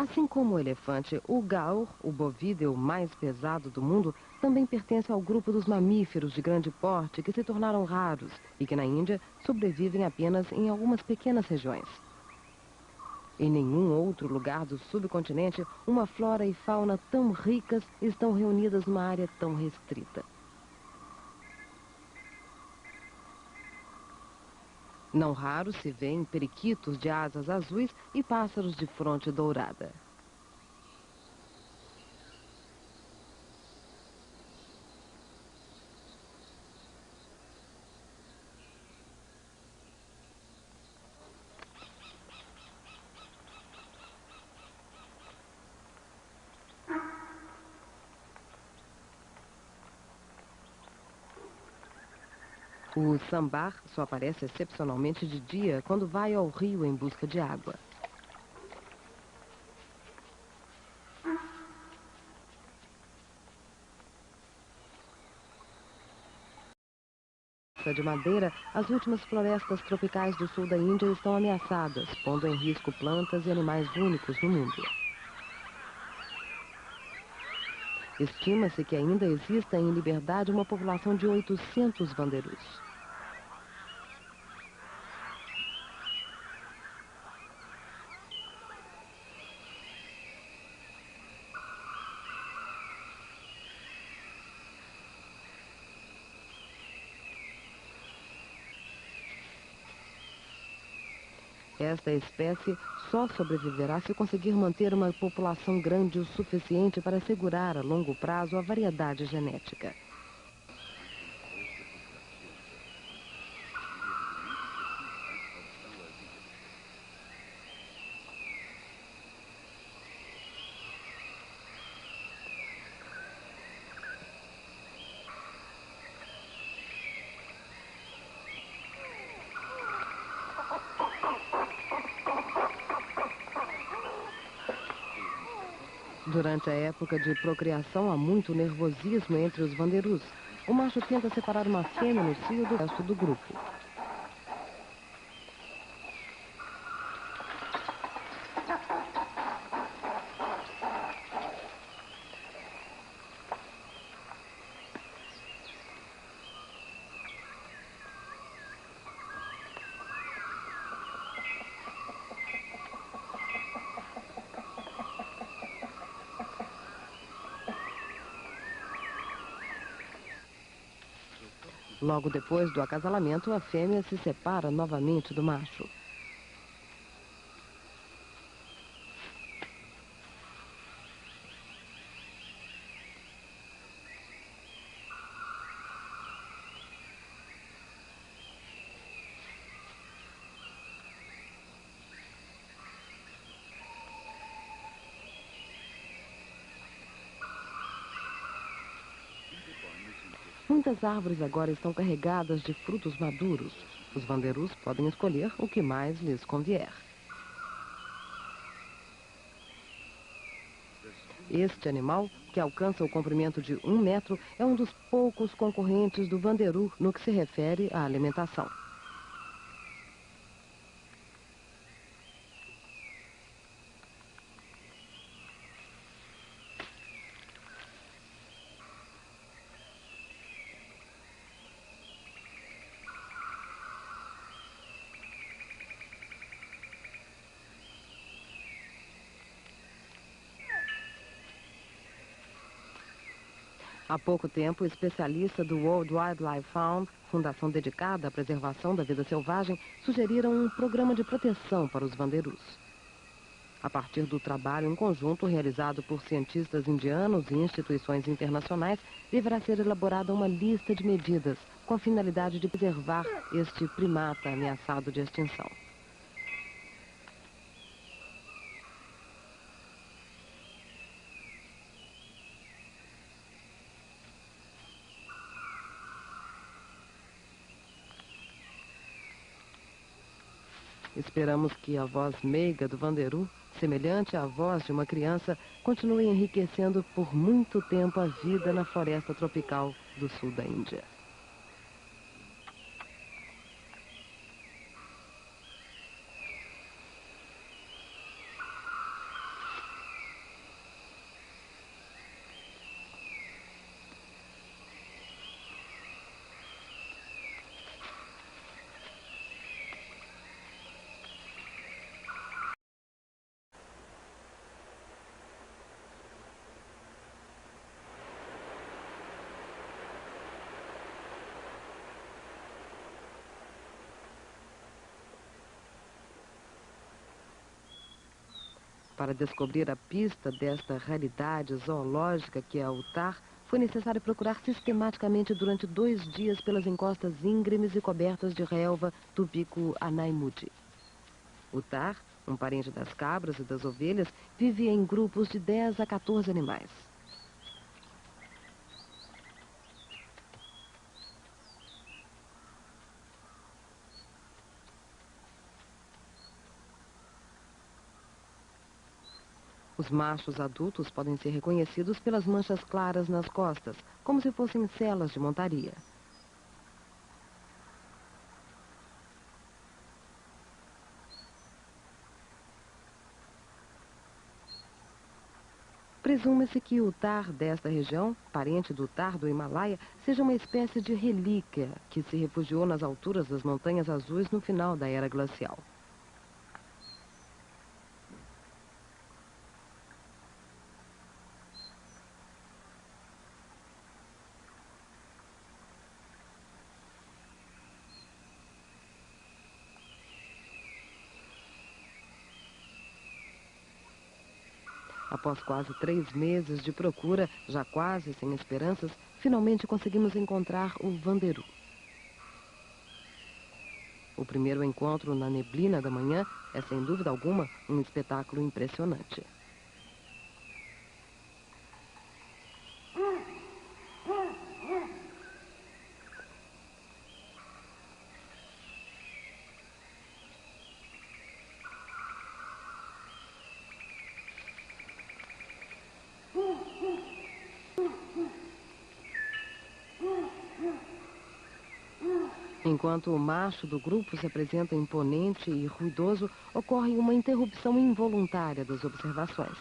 Assim como o elefante, o gaur, o bovídeo mais pesado do mundo, também pertence ao grupo dos mamíferos de grande porte que se tornaram raros e que na Índia sobrevivem apenas em algumas pequenas regiões. Em nenhum outro lugar do subcontinente, uma flora e fauna tão ricas estão reunidas numa área tão restrita. Não raro se vêem periquitos de asas azuis e pássaros de fronte dourada. O sambar só aparece excepcionalmente de dia quando vai ao rio em busca de água. De madeira, as últimas florestas tropicais do sul da Índia estão ameaçadas, pondo em risco plantas e animais únicos no mundo. Estima-se que ainda exista em liberdade uma população de 800 vanderus. Esta espécie só sobreviverá se conseguir manter uma população grande o suficiente para assegurar a longo prazo a variedade genética. Durante a época de procriação, há muito nervosismo entre os vanderus. O macho tenta separar uma fêmea no cio do resto do grupo. Logo depois do acasalamento, a fêmea se separa novamente do macho. Muitas árvores agora estão carregadas de frutos maduros. Os vanderus podem escolher o que mais lhes convier. Este animal, que alcança o comprimento de 1 metro, é um dos poucos concorrentes do vanderu no que se refere à alimentação. Há pouco tempo, especialistas do World Wildlife Fund, fundação dedicada à preservação da vida selvagem, sugeriram um programa de proteção para os vanderus. A partir do trabalho em conjunto realizado por cientistas indianos e instituições internacionais, deverá ser elaborada uma lista de medidas com a finalidade de preservar este primata ameaçado de extinção. Esperamos que a voz meiga do vanderu, semelhante à voz de uma criança, continue enriquecendo por muito tempo a vida na floresta tropical do sul da Índia. Para descobrir a pista desta raridade zoológica que é o Thar, foi necessário procurar sistematicamente durante 2 dias pelas encostas íngremes e cobertas de relva do pico Anaimudi. O Thar, um parente das cabras e das ovelhas, vivia em grupos de 10 a 14 animais. Os machos adultos podem ser reconhecidos pelas manchas claras nas costas, como se fossem celas de montaria. Presume-se que o Thar desta região, parente do Thar do Himalaia, seja uma espécie de relíquia que se refugiou nas alturas das Montanhas Azuis no final da Era Glacial. Após quase 3 meses de procura, já quase sem esperanças, finalmente conseguimos encontrar o Vanderu. O primeiro encontro na neblina da manhã é, sem dúvida alguma, um espetáculo impressionante. Enquanto o macho do grupo se apresenta imponente e ruidoso, ocorre uma interrupção involuntária das observações.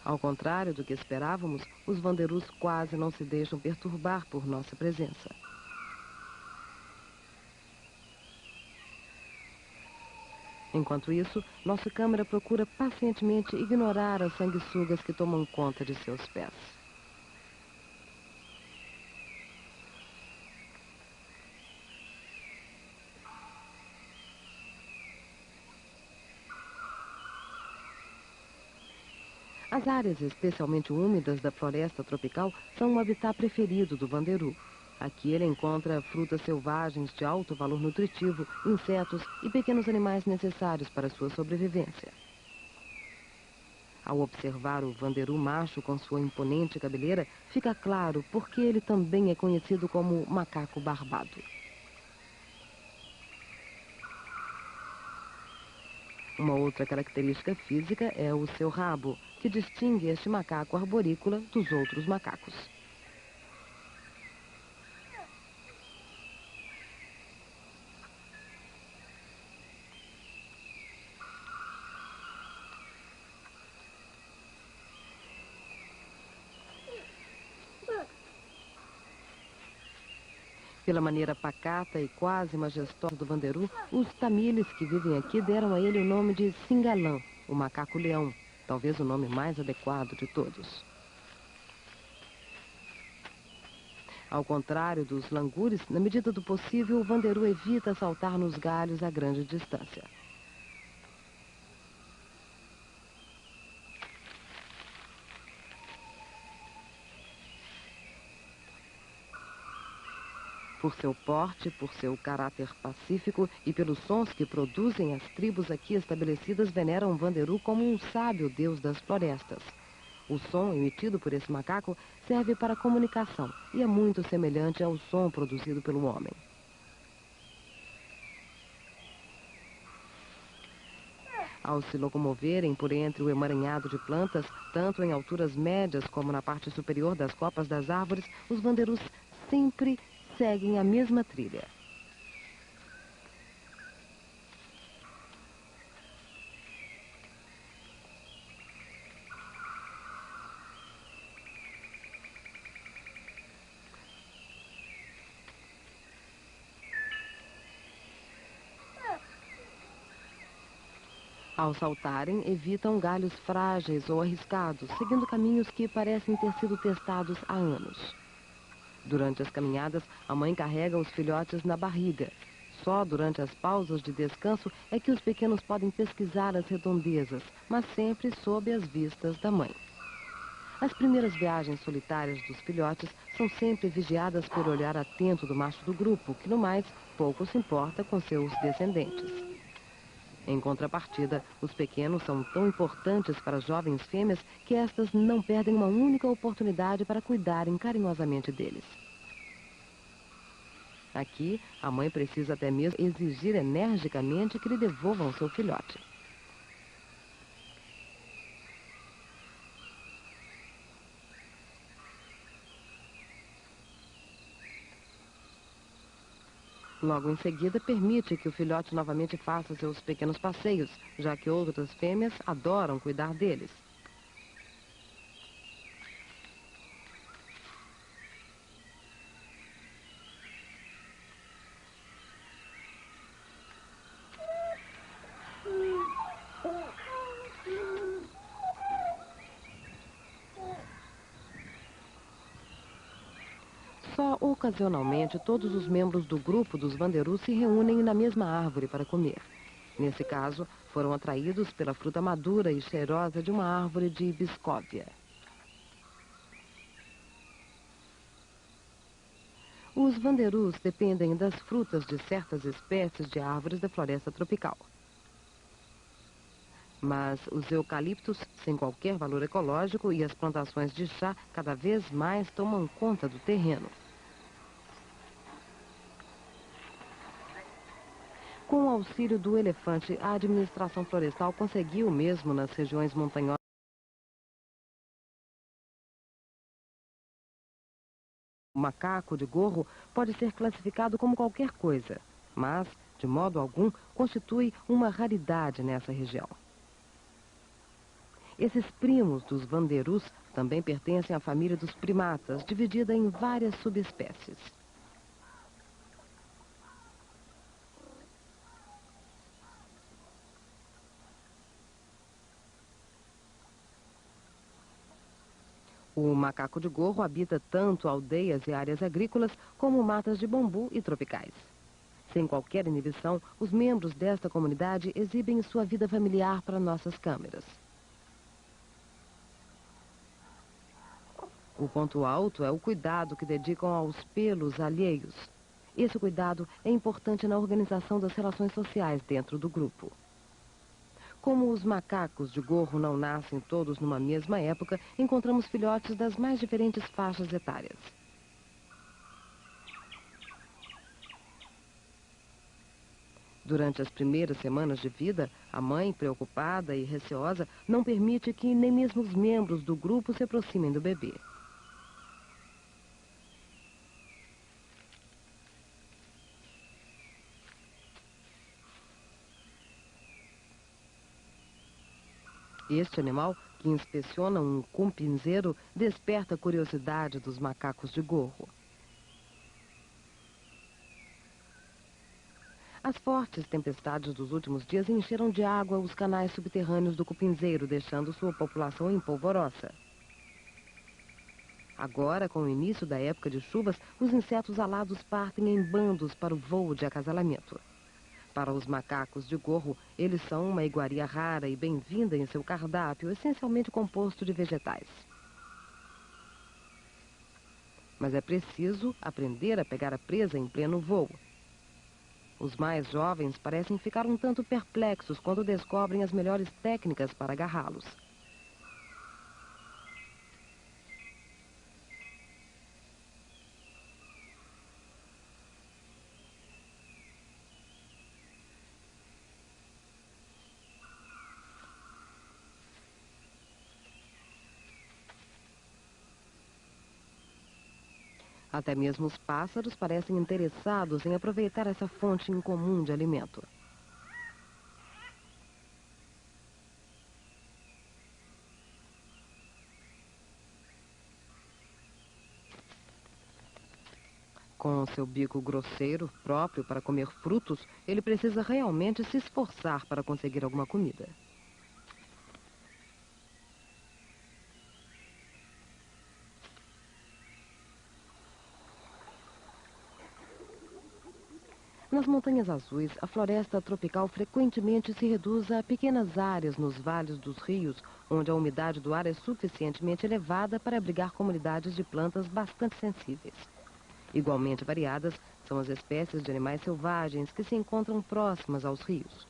Ao contrário do que esperávamos, os Vanderus quase não se deixam perturbar por nossa presença. Enquanto isso, nossa câmera procura pacientemente ignorar as sanguessugas que tomam conta de seus pés. As áreas especialmente úmidas da floresta tropical são o habitat preferido do Vanderu. Aqui ele encontra frutas selvagens de alto valor nutritivo, insetos e pequenos animais necessários para sua sobrevivência. Ao observar o Vanderu macho com sua imponente cabeleira, fica claro por que ele também é conhecido como macaco barbado. Uma outra característica física é o seu rabo, que distingue este macaco arborícola dos outros macacos. Pela maneira pacata e quase majestosa do Vanderu, os tamiles que vivem aqui deram a ele o nome de Singalã, o macaco-leão, talvez o nome mais adequado de todos. Ao contrário dos langures, na medida do possível, o Vanderu evita saltar nos galhos a grande distância. Por seu porte, por seu caráter pacífico e pelos sons que produzem, as tribos aqui estabelecidas veneram o Vanderu como um sábio deus das florestas. O som emitido por esse macaco serve para comunicação e é muito semelhante ao som produzido pelo homem. Ao se locomoverem por entre o emaranhado de plantas, tanto em alturas médias como na parte superior das copas das árvores, os Vanderus sempre seguem a mesma trilha. Ao saltarem, evitam galhos frágeis ou arriscados, seguindo caminhos que parecem ter sido testados há anos. Durante as caminhadas, a mãe carrega os filhotes na barriga. Só durante as pausas de descanso é que os pequenos podem pesquisar as redondezas, mas sempre sob as vistas da mãe. As primeiras viagens solitárias dos filhotes são sempre vigiadas pelo olhar atento do macho do grupo, que no mais pouco se importa com seus descendentes. Em contrapartida, os pequenos são tão importantes para as jovens fêmeas que estas não perdem uma única oportunidade para cuidarem carinhosamente deles. Aqui, a mãe precisa até mesmo exigir energicamente que lhe devolvam seu filhote. Logo em seguida, permite que o filhote novamente faça seus pequenos passeios, já que outras fêmeas adoram cuidar deles. Só ocasionalmente, todos os membros do grupo dos Wanderus se reúnem na mesma árvore para comer. Nesse caso, foram atraídos pela fruta madura e cheirosa de uma árvore de biscóvia. Os Wanderus dependem das frutas de certas espécies de árvores da floresta tropical. Mas os eucaliptos, sem qualquer valor ecológico, e as plantações de chá cada vez mais tomam conta do terreno. Com o auxílio do elefante, a administração florestal conseguiu, mesmo nas regiões montanhosas, o macaco de gorro pode ser classificado como qualquer coisa, mas, de modo algum, constitui uma raridade nessa região. Esses primos dos Wanderus também pertencem à família dos primatas, dividida em várias subespécies. O macaco de gorro habita tanto aldeias e áreas agrícolas como matas de bambu e tropicais. Sem qualquer inibição, os membros desta comunidade exibem sua vida familiar para nossas câmeras. O ponto alto é o cuidado que dedicam aos pelos alheios. Esse cuidado é importante na organização das relações sociais dentro do grupo. Como os macacos de gorro não nascem todos numa mesma época, encontramos filhotes das mais diferentes faixas etárias. Durante as primeiras semanas de vida, a mãe, preocupada e receosa, não permite que nem mesmo os membros do grupo se aproximem do bebê. Este animal, que inspeciona um cumpinzeiro, desperta a curiosidade dos macacos de gorro. As fortes tempestades dos últimos dias encheram de água os canais subterrâneos do cupinzeiro, deixando sua população em polvorosa. Agora, com o início da época de chuvas, os insetos alados partem em bandos para o voo de acasalamento. Para os macacos de gorro, eles são uma iguaria rara e bem-vinda em seu cardápio, essencialmente composto de vegetais. Mas é preciso aprender a pegar a presa em pleno voo. Os mais jovens parecem ficar um tanto perplexos quando descobrem as melhores técnicas para agarrá-los. Até mesmo os pássaros parecem interessados em aproveitar essa fonte incomum de alimento. Com seu bico grosseiro, próprio para comer frutos, ele precisa realmente se esforçar para conseguir alguma comida. Nas Montanhas Azuis, a floresta tropical frequentemente se reduz a pequenas áreas nos vales dos rios, onde a umidade do ar é suficientemente elevada para abrigar comunidades de plantas bastante sensíveis. Igualmente variadas são as espécies de animais selvagens que se encontram próximas aos rios.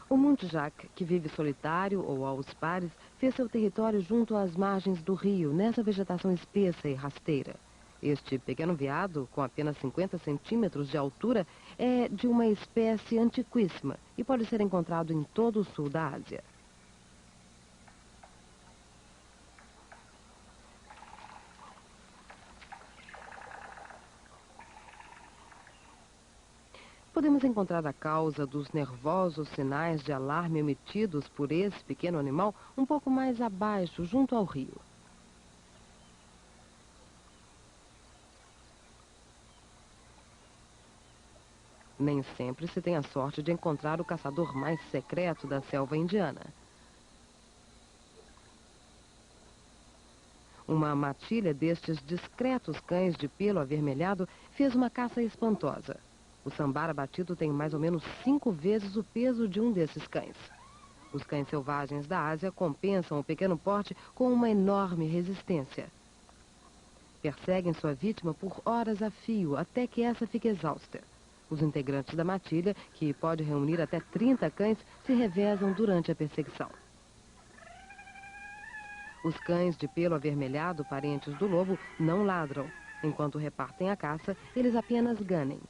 O muntjac, que vive solitário ou aos pares, fez seu território junto às margens do rio, nessa vegetação espessa e rasteira. Este pequeno veado, com apenas 50 centímetros de altura, é de uma espécie antiquíssima e pode ser encontrado em todo o sul da Ásia. Podemos encontrar a causa dos nervosos sinais de alarme emitidos por esse pequeno animal um pouco mais abaixo, junto ao rio. Nem sempre se tem a sorte de encontrar o caçador mais secreto da selva indiana. Uma matilha destes discretos cães de pelo avermelhado fez uma caça espantosa. O sambar abatido tem mais ou menos 5 vezes o peso de um desses cães. Os cães selvagens da Ásia compensam o pequeno porte com uma enorme resistência. Perseguem sua vítima por horas a fio, até que essa fique exausta. Os integrantes da matilha, que pode reunir até 30 cães, se revezam durante a perseguição. Os cães de pelo avermelhado, parentes do lobo, não ladram. Enquanto repartem a caça, eles apenas ganem.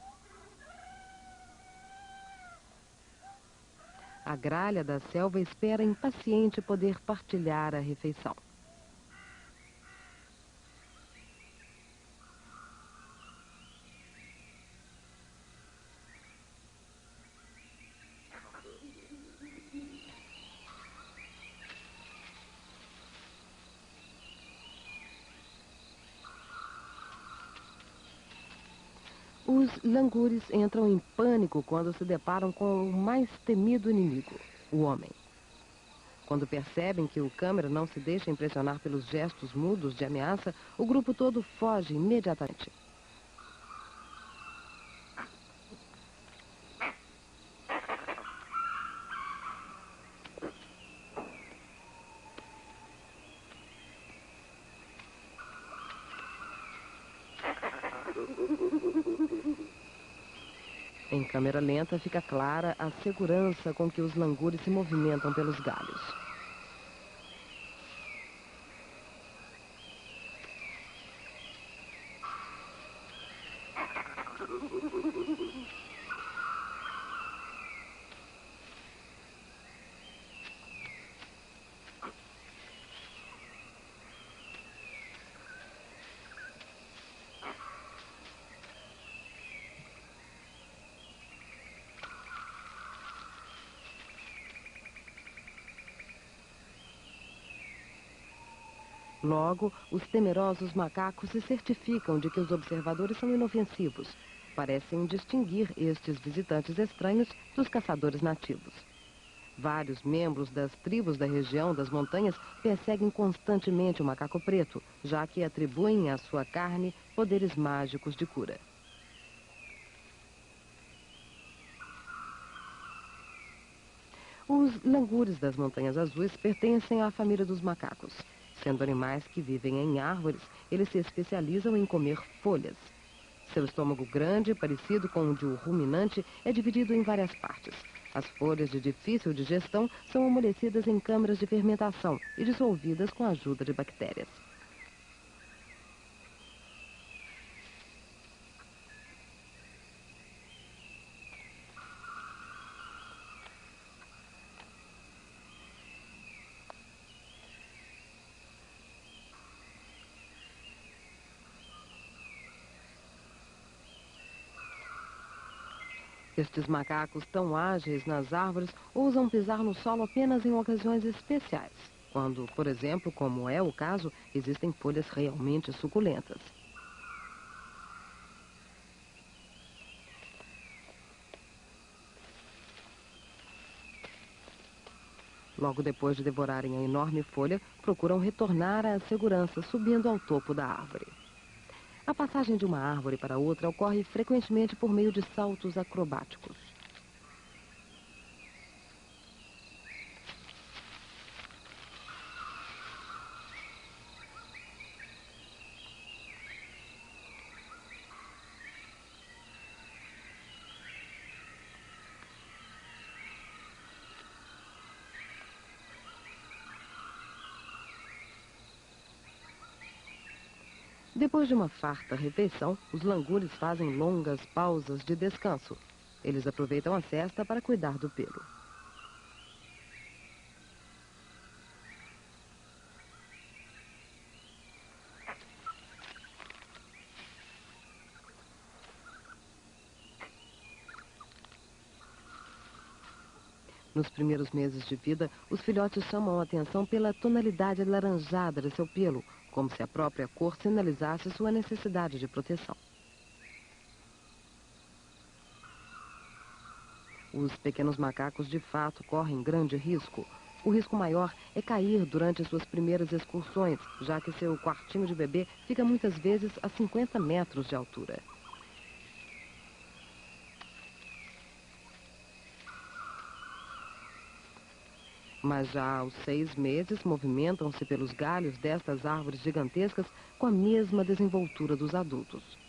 A gralha da selva espera impaciente poder partilhar a refeição. Os langures entram em pânico quando se deparam com o mais temido inimigo, o homem. Quando percebem que o câmera não se deixa impressionar pelos gestos mudos de ameaça, o grupo todo foge imediatamente. Em câmera lenta fica clara a segurança com que os langures se movimentam pelos galhos. Logo, os temerosos macacos se certificam de que os observadores são inofensivos. Parecem distinguir estes visitantes estranhos dos caçadores nativos. Vários membros das tribos da região das montanhas perseguem constantemente o macaco preto, já que atribuem à sua carne poderes mágicos de cura. Os langures das Montanhas Azuis pertencem à família dos macacos. Sendo animais que vivem em árvores, eles se especializam em comer folhas. Seu estômago grande, parecido com o de um ruminante, é dividido em várias partes. As folhas de difícil digestão são amolecidas em câmaras de fermentação e dissolvidas com a ajuda de bactérias. Estes macacos tão ágeis nas árvores ousam pisar no solo apenas em ocasiões especiais, quando, por exemplo, como é o caso, existem folhas realmente suculentas. Logo depois de devorarem a enorme folha, procuram retornar à segurança subindo ao topo da árvore. A passagem de uma árvore para outra ocorre frequentemente por meio de saltos acrobáticos. Depois de uma farta refeição, os langures fazem longas pausas de descanso. Eles aproveitam a siesta para cuidar do pelo. Nos primeiros meses de vida, os filhotes chamam a atenção pela tonalidade alaranjada de seu pelo, como se a própria cor sinalizasse sua necessidade de proteção. Os pequenos macacos de fato correm grande risco. O risco maior é cair durante suas primeiras excursões, já que seu quartinho de bebê fica muitas vezes a 50 metros de altura. Mas já aos 6 meses, movimentam-se pelos galhos destas árvores gigantescas com a mesma desenvoltura dos adultos.